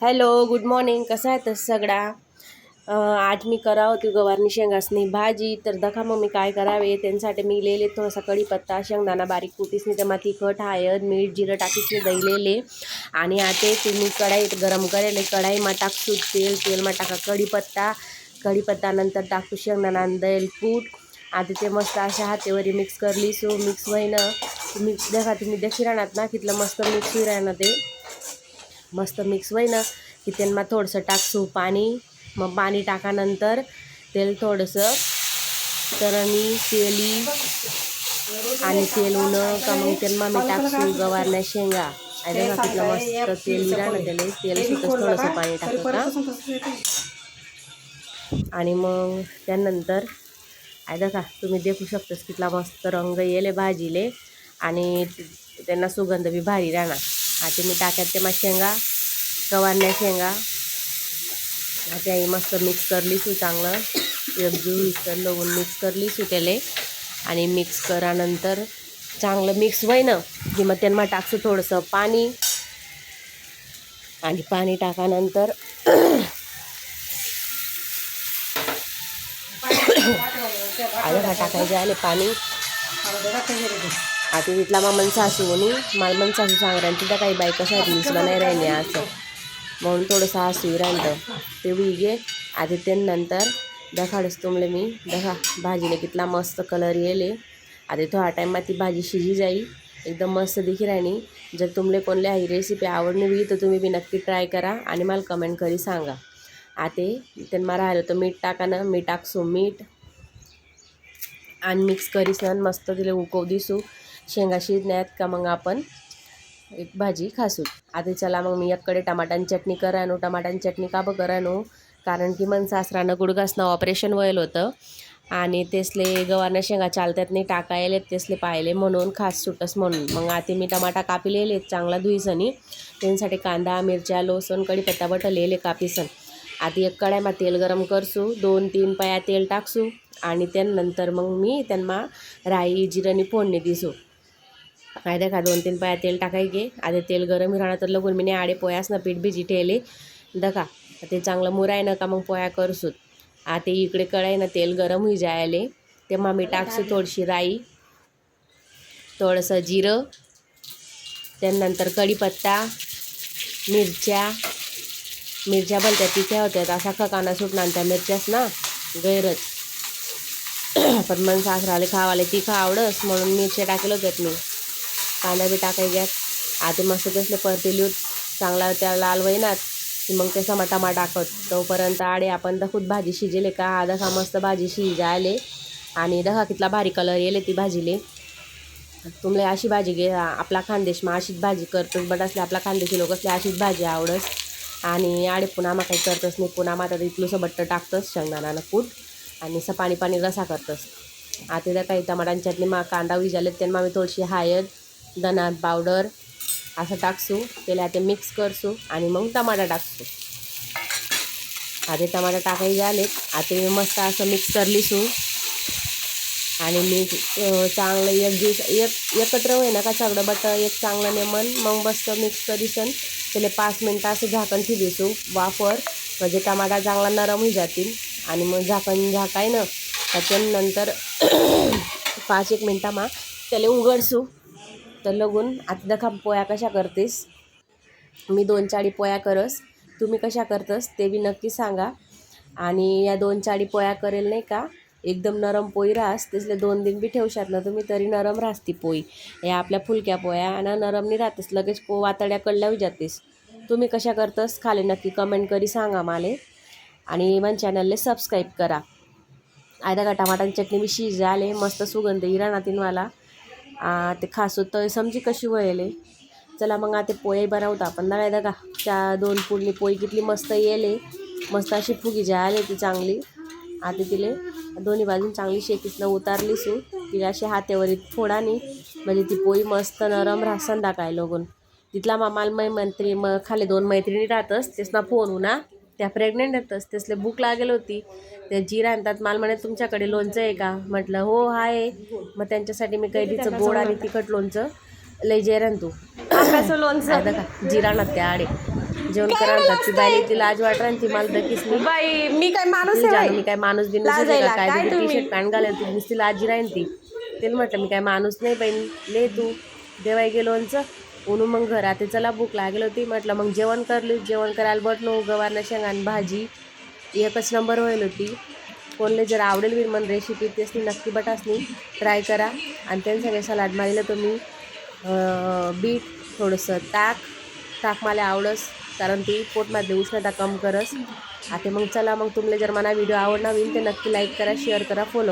Hello good morning. कसा आहे तर सगळा. आज मी करा होती गवारनी शेंगासनी भाजी. तर दखा मग मी काय करावे त्यांच्यासाठी मी लिहिले थोडासा कढीपत्ता शेंगदाणा बारीक कुटीसनी त्यामा तिखट हळद मीठ जिरं टाकीसनी दही आणि आता तुम्ही कढाई गरम करेले कढाईमा टाकसू तेलमा टाका कढीपत्ता नंतर टाकू शेंगदाणा दैल कूट. आता ते मस्त अशा हातेवरी मिक्स करली सो मिक्स व्हायनं मिक्स देखा तुम्ही देखी राहणार ना कितलं मस्त मिक्स होई राहणं ते मस्त मिक्स व्हायनं की त्यांना थोडंसं टाकसू पाणी. मग पाणी टाकानंतर तेल थोडंसं तर मी तेली आणि तेल ऊन का मग त्यांना मी टाकसू गवारण्या शेंगा आणि बघा कितलं मस्त तेल राहणं त्याला तेल सुद्धा थोडंसं पाणी टाकतं आणि मग त्यानंतर आहे का तुम्ही देखू शकतास कितला मस्त रंग येले भाजीले आणि त्यांना सुगंध बी भारी राहणार. आता मी टाक्यात ते मग शेंगा गवारण्या शेंगा त्याही मस्त मिक्स करलीसू चांगलं एकजूळ लवून मिक्स करलीसू त्याले आणि मिक्स करानंतर चांगलं मिक्स व्हायनं की मग त्यांना टाकसू थोडंसं पाणी आणि पाणी टाकानंतर आता टाकायचे आले पाणी. आता तिथला मग सासू मला मन सासू सांगणार तिथं काही बायका रील्स बनाय राहिली असं म्हणून थोडंसं हसू राहिलं ते विगे. आता त्यानंतर दखाडच तुमले मी दखा भाजीला कितला मस्त कलर येले. आता थोडा टाईम ती भाजी शिजी जाई एकदम मस्त दिखी राहिनी. जर तुमले कोणल्या ही रेसिपी आवडली बी तर तुम्ही बी नक्की ट्राय करा आणि मला कमेंट करी सांगा. आता त्यांना राहिलं तर मीठ टाकानं मी टाकसू मीठ आणि मिक्स करीसन मस्त तिला उकव दिसू शेंगा शिजण्यात का मग आपण एक भाजी खासू. आता चला मग मी एककडे टमाटांची चटणी करानो. टमाटांची चटणी का बं करानो कारण की मन सासरानं गुडघासनं ऑपरेशन व्हायला होतं आणि तेसले गवारण्या शेंगा चालतात नाही टाकायले तेसले पाहिले म्हणून खास सुटस म्हणून. मग आता मी टमाटा कापिलेले चांगला धुईसनी त्यांसाठी कांदा मिरच्या लसूण कढीपत्ता बटलेले कापीसन. आता एक कढाईमा तेल गरम करसू 2-3 पया तेल टाकसू आणि त्यानंतर मग मी त्यांना राई जिरणी फोडणी दिसू. काय देखा 2-3 पया तेल टाकायचे. आता तेल गरम राहणार तर लगून मी आडे पोयासनं पीठ भिजी ठेवले दका ते चांगलं मुराय ना का मग पोया करसूत. आता इकडे कढाईनं तेल गरम होई जायले तेव्हा मी टाकसू थोडीशी राई थोडंसं जिरं त्यानंतर कढीपत्ता मिरच्या भलत्या तिख्या होत्यात असा खकाना सुटणार त्या मिरच्याच ना गैरच पण मन सासराले खावाले तिखा आवडस म्हणून मिरच्या टाकलं होत्यात मी. कांदा बी टाकायच्यात. आता मस्त तसले परतेली चांगला त्या लाल वहिनात की मग ते टमाटा टाकत तोपर्यंत आडे आपण दखूत भाजी शिजेले का दखा मस्त भाजी शिजायले आणि दखा कितला भारी कलर येले ती भाजीले. तुमले अशी भाजी घे आपला खानदेशमा अशीच भाजी करतोस बट असले आपला खानदेशी लोक असले अशीच भाजी आवडस आणि आडे पुन्हा मा काही करतस नाही पुन्हा माता इथलंसं बट्ट टाकतस शेंगदाणा कूट आणि असं पाणी रसा करतस. आता त्या काही टमाटांची चटणी मा कांदा विजाले त्यांना मी थोडीशी हळद धना पावडर असं टाकसू त्याला आता मिक्स करसू आणि मग टमाटा टाकसू. आता टमाटा टाकायचे आले. आता मी मस्त असं मिक्स करलीसू आणि मी चांगलं एकत्र होई ना का सगळं बट एक चांगलं नेमन मग मस्त मिक्स करीसन त्याला 5 मिनटं असं झाकण ठेवीसू वाफर म्हणजे टमाटा चांगला नरम होई जातील आणि मग झाकाय ना त्याच्यानंतर 5-1 मिनटामा त्याला उघडसू. तर लगून आता दखा पोया कशा करतेस मी 2-4 पोया करस तुम्ही कशा करतस ते बी नक्की सांगा. आणि या 2-4 पोया करेल नाही का एकदम नरम पोई राहस त्यासले 2 दिन बी ठेवशात ना तुम्ही तरी नरम राहस ती पोई. या आपल्या फुलक्या पोया आणि नरम नाही राहतेस लगेच वातड्या कडल्या जातेस. तुम्ही कशा करतस खाली नक्की कमेंट करी सांगा माले आणि मन चॅनलले सबस्क्राईब करा. आता का टमाटाची चटणी बी शिजाले मस्त सुगंध इराणा मला ते खासू तर समजी कशी वळले. चला मग आता पोळी बनवता आपण ना का 2 पुडणी पोळी कितली मस्त येले मस्त अशी फुगी जायले ती चांगली. आता तिले दोन्ही बाजून चांगली शेकीसनं उतारलीसू तिला अशी हातेवरीत फोडानी म्हणजे ती पोळी मस्त नरम संध्याकाळी लगून. तिथला मामाला मैत्री मग खाली 2 मैत्रिणी राहतस तेसना फोन ना त्या प्रेग्नेंट येतस तेसले भूक लागेल होती त्या जिरा आणतात मला म्हणे तुमच्याकडे लोणचं आहे का म्हटलं हो आहे. मग त्यांच्यासाठी मी कैरीचं गोड आणि तिखट लोणचं लय जेरण तू लोणचं का जिरा ना त्या आडे जेवण करा ती बायली ती लाज वाट ती मला दकीच नाही बाई मी काय माणूस आहे मी काय माणूस बिन लाजायला काय काय टी तुम्ही? शर्ट पॅन्ट घालेल ती नुसती लाजी राहीन ती तेल म्हटलं मी काय माणूस नाही बाई ले तू देवाय गेलोंचं ऊन मग घरात चला भूक लागली होती म्हटलं मग जेवण करली जेवण करायला बटलो गवारनं शेंगान भाजी एकच नंबर होईल होती कोणले जर आवडेल बी मन रेसिपी तेच नक्की बटासनी ट्राय करा आणि त्यांनी सगळे सलाड मारिलं तुम्ही बीट थोडंसं ताक मला आवडस कारण ती पोटमधली उष्णता कम करस आता मग चला मग तुम्हाला जर मला व्हिडिओ आवडला होईल ते नक्की लाईक करा शेअर करा फॉलो